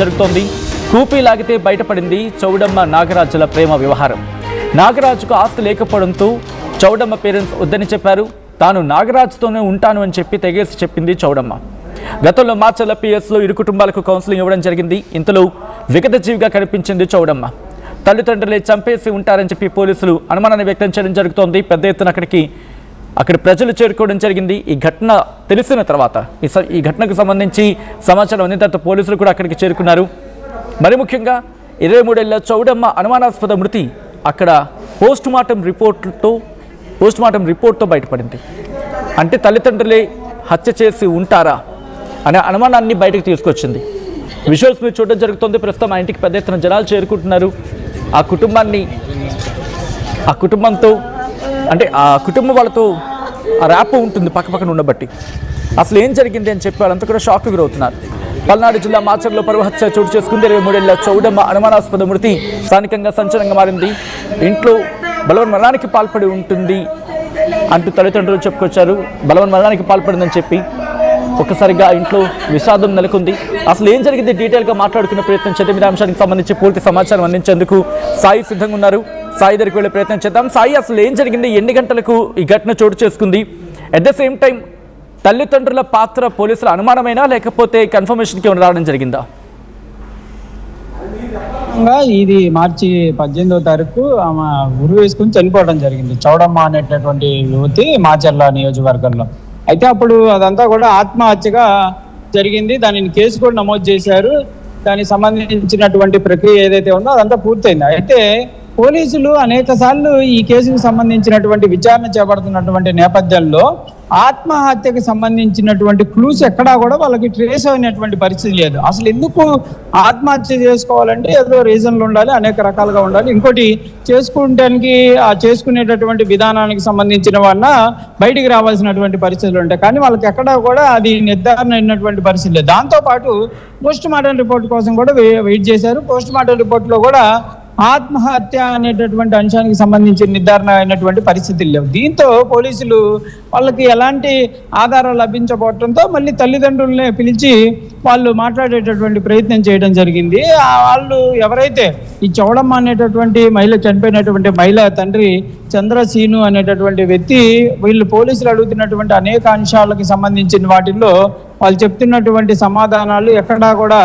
జరుగుతోంది. కూపీ లాగితే బయటపడింది చౌడమ్మ నాగరాజుల ప్రేమ వ్యవహారం. నాగరాజుకు ఆస్తి లేకపోవడంతో చౌడమ్మ పేరెంట్స్ వద్దని చెప్పారు. తాను నాగరాజుతోనే ఉంటాను అని చెప్పి తెగేసి చెప్పింది చౌడమ్మ. గతంలో మాచర్ల పిఎస్లో ఇరు కుటుంబాలకు కౌన్సిలింగ్ ఇవ్వడం జరిగింది. ఇంతలో విగతజీవిగా కనిపించింది చౌడమ్మ. తల్లిదండ్రులే చంపేసి ఉంటారని చెప్పి పోలీసులు అనుమానాన్ని వ్యక్తం చేయడం జరుగుతోంది. పెద్ద ఎత్తున అక్కడ ప్రజలు చేరుకోవడం జరిగింది. ఈ ఘటన తెలిసిన తర్వాత ఈ ఘటనకు సంబంధించి సమాచారం అందిన తర్వాత పోలీసులు కూడా అక్కడికి చేరుకున్నారు. మరి ముఖ్యంగా 23 ఏళ్ల చౌడమ్మ అనుమానాస్పద మృతి అక్కడ పోస్టుమార్టం రిపోర్ట్తో బయటపడింది. అంటే తల్లిదండ్రులే హత్య చేసి ఉంటారా అనే అనుమానాన్ని బయటకు తీసుకొచ్చింది. విజువల్స్ మీరు చూడడం జరుగుతుంది. ప్రస్తుతం ఆ ఇంటికి పెద్ద ఎత్తున జనాలు చేరుకుంటున్నారు. ఆ కుటుంబంతో అంటే ఆ కుటుంబం వాళ్ళతో ఆ ర్యాప్ ఉంటుంది పక్కపక్కన ఉండబట్టి. అసలు ఏం జరిగింది అని చెప్పి వాళ్ళంతా కూడా షాక్ గురవుతున్నారు. పల్నాడు జిల్లా మాచర్లో పరువు హత్య చోటు చేసుకుంది. 23 ఏళ్ల చౌడమ్మ అనుమానాస్పద మృతి స్థానికంగా సంచలనంగా మారింది. ఇంట్లో బలవన్ మరణానికి పాల్పడి ఉంటుంది అంటూ తల్లిదండ్రులు చెప్పుకొచ్చారు. బలవన్ మరణానికి పాల్పడిందని చెప్పి ఒక్కసారిగా ఇంట్లో విషాదం నెలకొంది. అసలు ఏం జరిగింది డీటెయిల్గా మాట్లాడుకునే ప్రయత్నం చేద్దాం. ఈ అంశానికి సంబంధించి పూర్తి సమాచారం అందించేందుకు సాయి సిద్ధంగా ఉన్నారు. సాయి దగ్గరికి వెళ్ళే ప్రయత్నం చేద్దాం. సాయి, అసలు ఏం జరిగింది, ఎన్ని గంటలకు ఈ ఘటన చోటు చేసుకుంది? అట్ ద సేమ్ టైం తల్లిదండ్రుల పాత్ర పోలీసుల అనుమానమైనా లేకపోతే కన్ఫర్మేషన్కి ఏమైనా రావడం జరిగిందా? ఇది మార్చి 18వ తారీఖు ఆమె ఉరి వేసుకుని చనిపోవడం జరిగింది. చౌడమ్మ అనేటటువంటి యువతి మాచర్ల నియోజకవర్గంలో. అయితే అప్పుడు అదంతా కూడా ఆత్మహత్యగా జరిగింది. దానిని కేసు కూడా నమోదు చేశారు. దానికి సంబంధించినటువంటి ప్రక్రియ ఏదైతే ఉందో అదంతా పూర్తయింది. అయితే పోలీసులు అనేక సార్లు ఈ కేసుకు సంబంధించినటువంటి విచారణ చేపడుతున్నటువంటి నేపథ్యంలో ఆత్మహత్యకు సంబంధించినటువంటి క్లూస్ ఎక్కడా కూడా వాళ్ళకి ట్రేస్ అయినటువంటి పరిస్థితి లేదు. అసలు ఎందుకు ఆత్మహత్య చేసుకోవాలంటే ఏదో రీజన్లు ఉండాలి, అనేక రకాలుగా ఉండాలి. ఇంకోటి చేసుకునేటటువంటి విధానానికి సంబంధించిన వల్ల బయటికి రావాల్సినటువంటి పరిస్థితులు ఉంటాయి. కానీ వాళ్ళకి ఎక్కడా కూడా అది నిర్ధారణ అయినటువంటి పరిస్థితి లేదు. దాంతోపాటు పోస్ట్ మార్టం రిపోర్ట్ కోసం కూడా వెయిట్ చేశారు. పోస్ట్ మార్టం రిపోర్ట్లో కూడా ఆత్మహత్య అనేటటువంటి అంశానికి సంబంధించి నిర్ధారణ అయినటువంటి పరిస్థితులు లేవు. దీంతో పోలీసులు వాళ్ళకి ఎలాంటి ఆధారాలు లభించబోవడంతో మళ్ళీ తల్లిదండ్రులనే పిలిచి వాళ్ళు మాట్లాడేటటువంటి ప్రయత్నం చేయడం జరిగింది. వాళ్ళు ఎవరైతే ఈ చౌడమ్మ అనేటటువంటి మహిళ, చనిపోయినటువంటి మహిళ తండ్రి చంద్రసీను అనేటటువంటి వ్యక్తి, వీళ్ళు పోలీసులు అడుగుతున్నటువంటి అనేక అంశాలకు సంబంధించిన వాటిల్లో వాళ్ళు చెప్తున్నటువంటి సమాధానాలు ఎక్కడా కూడా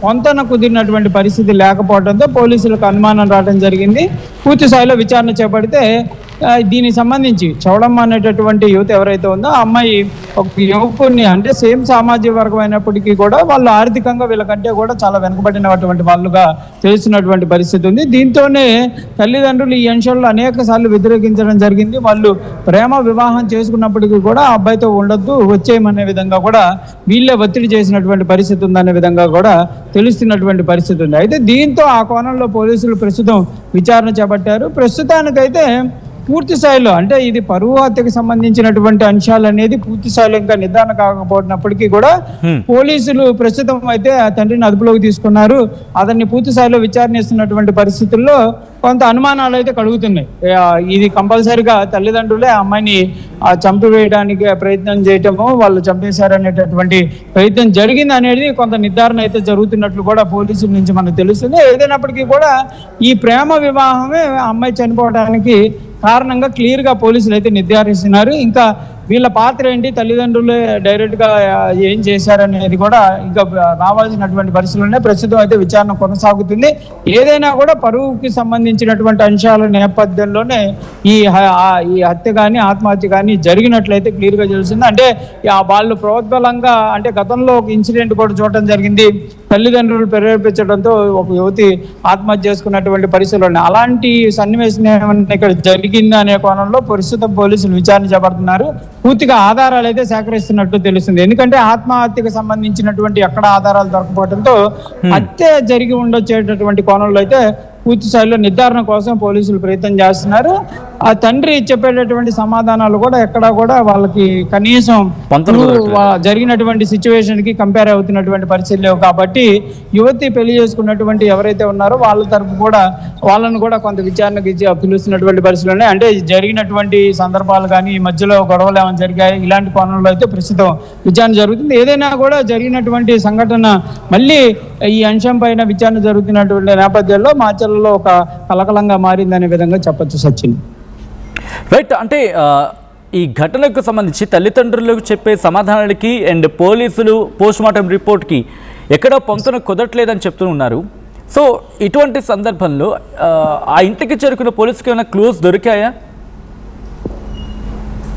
పొంతన కుదిరినటువంటి పరిస్థితి లేకపోవడంతో పోలీసులకు అనుమానం రావడం జరిగింది. పూర్తి స్థాయిలో విచారణ చేపడితే దీనికి సంబంధించి చౌడమ్మ అనేటటువంటి యువత ఎవరైతే ఉందో ఆ అమ్మాయి ఒక యువకుడిని, అంటే సేమ్ సామాజిక వర్గం అయినప్పటికీ కూడా వాళ్ళు ఆర్థికంగా వీళ్ళకంటే కూడా చాలా వెనుకబడినటువంటి వాళ్ళుగా తెలుస్తున్నటువంటి పరిస్థితి ఉంది. దీంతోనే తల్లిదండ్రులు ఈ అంశాల్లో అనేక సార్లు వ్యతిరేకించడం జరిగింది. వాళ్ళు ప్రేమ వివాహం చేసుకున్నప్పటికీ కూడా ఆ అబ్బాయితో ఉండొద్దు, వచ్చేయమనే విధంగా కూడా వీళ్ళే ఒత్తిడి చేసినటువంటి పరిస్థితి ఉందనే విధంగా కూడా తెలుస్తున్నటువంటి పరిస్థితి ఉంది. అయితే దీంతో ఆ కోణంలో పోలీసులు ప్రస్తుతం విచారణ చేపట్టారు. ప్రస్తుతానికైతే పూర్తి స్థాయిలో, అంటే ఇది పరువు హత్యకు సంబంధించినటువంటి అంశాలు అనేది పూర్తి స్థాయిలో ఇంకా నిర్ధారణ కాకపోయినప్పటికీ కూడా పోలీసులు ప్రస్తుతం అయితే ఆ తండ్రిని అదుపులోకి తీసుకున్నారు. అతన్ని పూర్తి స్థాయిలో విచారణిస్తున్నటువంటి పరిస్థితుల్లో కొంత అనుమానాలు అయితే కలుగుతున్నాయి. ఇది కంపల్సరిగా తల్లిదండ్రులే ఆ అమ్మాయిని చంపివేయడానికి ప్రయత్నం చేయటము, వాళ్ళు చంపేశారనేటటువంటి ప్రయత్నం జరిగింది అనేది కొంత నిర్ధారణ అయితే జరుగుతున్నట్లు కూడా పోలీసుల నుంచి మనకు తెలుస్తుంది. ఏదైనప్పటికీ కూడా ఈ ప్రేమ వివాహమే అమ్మాయి చనిపోవడానికి కారణంగా క్లియర్గా పోలీసులు అయితే నిర్ధారిస్తున్నారు. ఇంకా వీళ్ళ పాత్ర ఏంటి, తల్లిదండ్రులు డైరెక్ట్గా ఏం చేశారనేది కూడా ఇంకా రావాల్సినటువంటి పరిస్థితుల్లోనే ప్రస్తుతం అయితే విచారణ కొనసాగుతుంది. ఏదైనా కూడా పరువుకి సంబంధించినటువంటి అంశాల నేపథ్యంలోనే ఈ హత్య కానీ ఆత్మహత్య కానీ జరిగినట్లయితే క్లియర్గా తెలుస్తుంది. అంటే వాళ్ళు ప్రోద్బలంగా, అంటే గతంలో ఒక ఇన్సిడెంట్ కూడా చూడటం జరిగింది. తల్లిదండ్రులు ప్రేరేపించడంతో ఒక యువతి ఆత్మహత్య చేసుకున్నటువంటి పరిస్థితులు ఉన్నాయి. అలాంటి సన్నివేశం ఏమన్నా ఇక్కడ జరిగింది అనే కోణంలో ప్రస్తుతం పోలీసులు విచారణ చేపడుతున్నారు. పూర్తిగా ఆధారాలు అయితే సేకరిస్తున్నట్టు తెలుస్తుంది. ఎందుకంటే ఆత్మహత్యకు సంబంధించినటువంటి ఎక్కడ ఆధారాలు దొరకపోవడంతో హత్య జరిగి ఉండొచ్చేటటువంటి కోణంలో అయితే పూర్తి స్థాయిలో నిర్ధారణ కోసం పోలీసులు ప్రయత్నం చేస్తున్నారు. ఆ తండ్రి చెప్పేటటువంటి సమాధానాలు కూడా ఎక్కడా కూడా వాళ్ళకి కనీసం జరిగినటువంటి సిచ్యువేషన్ కి కంపేర్ అవుతున్నటువంటి పరిస్థితి లేవు. కాబట్టి యువతి పెళ్లి చేసుకున్నటువంటి ఎవరైతే ఉన్నారో వాళ్ళ తరపు కూడా వాళ్ళను కూడా కొంత విచారణకి పిలుస్తున్నటువంటి పరిస్థితులు ఉన్నాయి. అంటే జరిగినటువంటి సందర్భాలు కానీ ఈ మధ్యలో గొడవలు ఏమైనా జరిగాయి ఇలాంటి కోణంలో అయితే ప్రస్తుతం విచారణ జరుగుతుంది. ఏదైనా కూడా జరిగినటువంటి సంఘటన మళ్ళీ ఈ అంశం పైన విచారణ జరుగుతున్నటువంటి నేపథ్యంలో మాచర్లలో ఒక కలకలంగా మారిందనే విధంగా చెప్పొచ్చు సచిన్. రైట్. అంటే ఈ ఘటనకు సంబంధించి తల్లిదండ్రులకు చెప్పే సమాధానాలకి అండ్ పోలీసులు పోస్ట్మార్టం రిపోర్ట్కి ఎక్కడ పొంతన కుదరట్లేదని చెప్తూ ఉన్నారు. సో ఇటువంటి సందర్భంలో ఆ ఇంటికి చేరుకున్న పోలీసుకి ఏమైనా క్లూస్ దొరికాయా?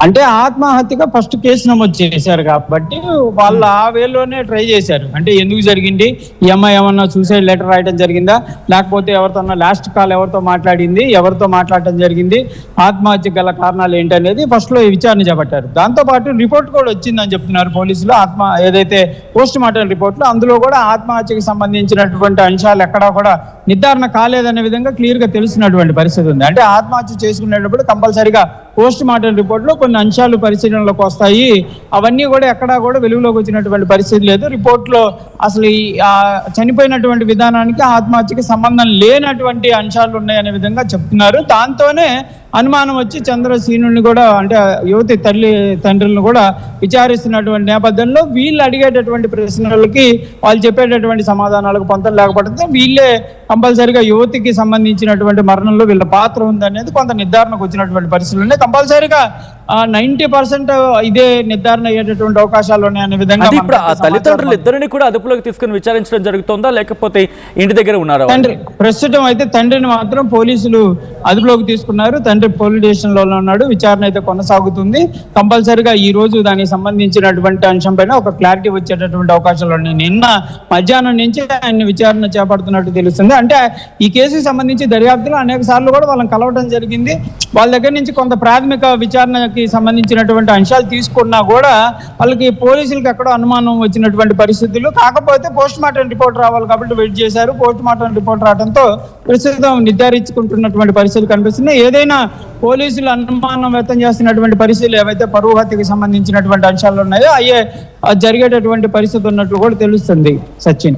అంటే ఆత్మహత్యగా ఫస్ట్ కేసు నమోదు చేశారు కాబట్టి వాళ్ళు ఆ వేలోనే ట్రై చేశారు. అంటే ఎందుకు జరిగింది, ఈ అమ్మాయి ఏమన్నా సూసైడ్ లెటర్ రాయడం జరిగిందా, లేకపోతే ఎవరితో లాస్ట్ కాల్ ఎవరితో మాట్లాడింది, ఎవరితో మాట్లాడటం జరిగింది, ఆత్మహత్య గల కారణాలు ఏంటనేది ఫస్ట్ లో విచారణ చేపట్టారు. దాంతోపాటు రిపోర్ట్ కూడా వచ్చిందని చెప్తున్నారు పోలీసులు. ఏదైతే పోస్ట్ మార్టం రిపోర్ట్లో అందులో కూడా ఆత్మహత్యకి సంబంధించినటువంటి అంశాలు ఎక్కడా కూడా నిర్ధారణ కాలేదనే విధంగా క్లియర్ గా తెలుస్తున్నటువంటి పరిస్థితి ఉంది. అంటే ఆత్మహత్య చేసుకునేటప్పుడు కంపల్సరిగా పోస్ట్ మార్టం రిపోర్ట్లో కొన్ని అంశాలు పరిశీలనలోకి వస్తాయి. అవన్నీ కూడా ఎక్కడా కూడా వెలుగులోకి వచ్చినటువంటి పరిస్థితి లేదు. రిపోర్ట్లో అసలు ఈ చనిపోయినటువంటి విధానానికి ఆత్మహత్యకి సంబంధం లేనటువంటి అంశాలు ఉన్నాయనే విధంగా చెప్తున్నారు. దాంతోనే అనుమానం వచ్చి చంద్రసీనుని కూడా అంటే యువతి తండ్రులను కూడా విచారిస్తున్నటువంటి నేపథ్యంలో వీళ్ళు అడిగేటటువంటి ప్రశ్నలకి వాళ్ళు చెప్పేటటువంటి సమాధానాలకు పొంతన లేకపోతే వీళ్ళే కంపల్సరిగా యువతికి సంబంధించినటువంటి మరణంలో వీళ్ళ పాత్ర ఉందనేది కొంత నిర్ధారణకు వచ్చినటువంటి పరిస్థితులు ఉన్నాయి. కంపల్సరిగా 90% ఇదే నిర్ధారణ అయ్యేటటువంటి అవకాశాలు ఉన్నాయనే విధంగా ఇప్పుడు ఆ తల్లిదండ్రులు ఇద్దరిని కూడా అదుపులోకి తీసుకుని విచారించడం జరుగుతుందా లేకపోతే ఇంటి దగ్గర ఉన్నారా? తండ్రి ప్రస్తుతం అయితే తండ్రిని మాత్రం పోలీసులు అదుపులోకి తీసుకున్నారు. తండ్రి పోలీస్ స్టేషన్ లో ఉన్నాడు. విచారణ అయితే కొనసాగుతుంది. కంపల్సరిగా ఈ రోజు దానికి సంబంధించినటువంటి అంశం పైన ఒక క్లారిటీ వచ్చేటటువంటి అవకాశాలు ఉన్నాయి. నిన్న మధ్యాహ్నం నుంచి ఆయన విచారణ చేపడుతున్నట్టు తెలుస్తుంది. అంటే ఈ కేసుకి సంబంధించి దర్యాప్తులో అనేక సార్లు కూడా వాళ్ళని కలవడం జరిగింది. వాళ్ళ దగ్గర నుంచి కొంత ప్రాథమిక విచారణకి సంబంధించినటువంటి అంశాలు తీసుకున్నా కూడా వాళ్ళకి పోలీసులకు ఎక్కడో అనుమానం వచ్చినటువంటి పరిస్థితులు. కాకపోతే పోస్ట్ మార్టం రిపోర్ట్ రావాలి కాబట్టి వెయిట్ చేశారు. పోస్ట్ మార్టం రిపోర్ట్ రావడంతో ప్రస్తుతం నిర్ధారించుకుంటున్నటువంటి పరిస్థితులు కనిపిస్తున్నాయి. ఏదైనా పోలీసులు అనుమానం వ్యక్తం చేస్తున్నటువంటి పరిస్థితులు ఏవైతే పరువు హత్యకి సంబంధించినటువంటి అంశాలు ఉన్నాయో అయ్యే జరిగేటటువంటి పరిస్థితి ఉన్నట్లు కూడా తెలుస్తుంది Sachin.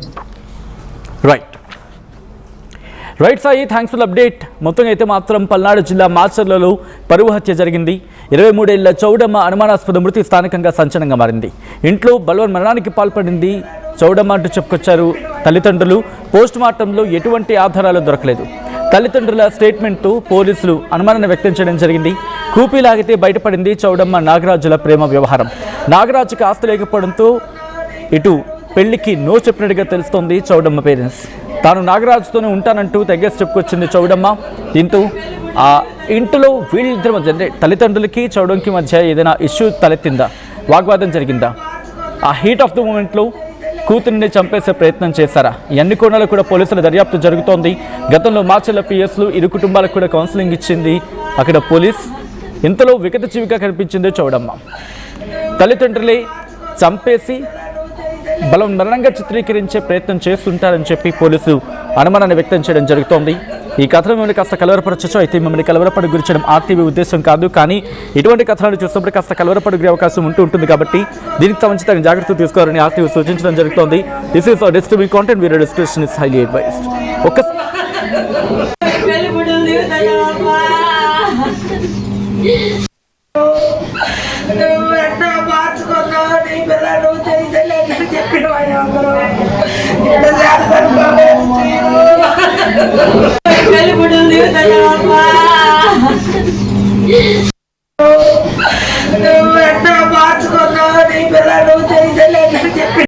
Right Sai, thanks for update. మొత్తంగా అయితే మాత్రం పల్నాడు జిల్లా మాచర్లలో పరువు హత్య జరిగింది. 23 ఏళ్ల చౌడమ్మ అనుమానాస్పద మృతి స్థానికంగా సంచలనంగా మారింది. ఇంట్లో బలవన్ మరణానికి పాల్పడింది చౌడమ్మ అంటూ చెప్పుకొచ్చారు తల్లిదండ్రులు. పోస్ట్ మార్టంలో ఎటువంటి ఆధారాలు దొరకలేదు. తల్లిదండ్రుల స్టేట్మెంట్తో పోలీసులు అనుమానాన్ని వ్యక్తం చేయడం జరిగింది. కూపీలాగితే బయటపడింది చౌడమ్మ నాగరాజుల ప్రేమ వ్యవహారం. నాగరాజుకి ఆస్తి లేకపోవడంతో ఇటు పెళ్లికి నో చెప్పినట్టుగా తెలుస్తోంది చౌడమ్మ పేరెంట్స్. తాను నాగరాజుతోనే ఉంటానంటూ తెగేసి చెప్పుకొచ్చింది చౌడమ్మ. దీంతో ఆ ఇంటిలో వీళ్ళిద్దరి మధ్య అంటే తల్లిదండ్రులకి చౌడంకి మధ్య ఏదైనా ఇష్యూ తలెత్తిందా, వాగ్వాదం జరిగిందా, ఆ హీట్ ఆఫ్ ద మూమెంట్లో కూతురిని చంపేసే ప్రయత్నం చేశారా? ఈ అన్ని కోణాలు కూడా పోలీసుల దర్యాప్తు జరుగుతోంది. గతంలో మాచర్ల పిఎస్లు ఇరు కుటుంబాలకు కూడా కౌన్సిలింగ్ ఇచ్చింది అక్కడ పోలీస్. ఇంతలో వికటజీవిగా కనిపించింది చౌడమ్మ. తల్లిదండ్రులే చంపేసి మరణంగా చిత్రీకరించే ప్రయత్నం చేస్తుంటారని చెప్పి పోలీసులు అనుమానాన్ని వ్యక్తం చేయడం జరుగుతోంది. ఈ కథను మిమ్మల్ని కాస్త కలవరపరచచ్చు. అయితే మిమ్మల్ని కలవరపడి గురించడం ఆర్టీవీ ఉద్దేశం కాదు. కానీ ఇటువంటి కథనాలు చూసినప్పుడు కాస్త కలవరపడి అవకాశం ఉంటుంది కాబట్టి దీనికి సంబంధించి తగిన జాగ్రత్తలు తీసుకోవాలని ఆర్టీవీ సూచించడం జరుగుతోంది. This is our distributing content. Video description is highly advised. నువ్వు ఎట్లా మార్చుకున్నావు నీ పిల్లలు చేయలేదు చెప్పి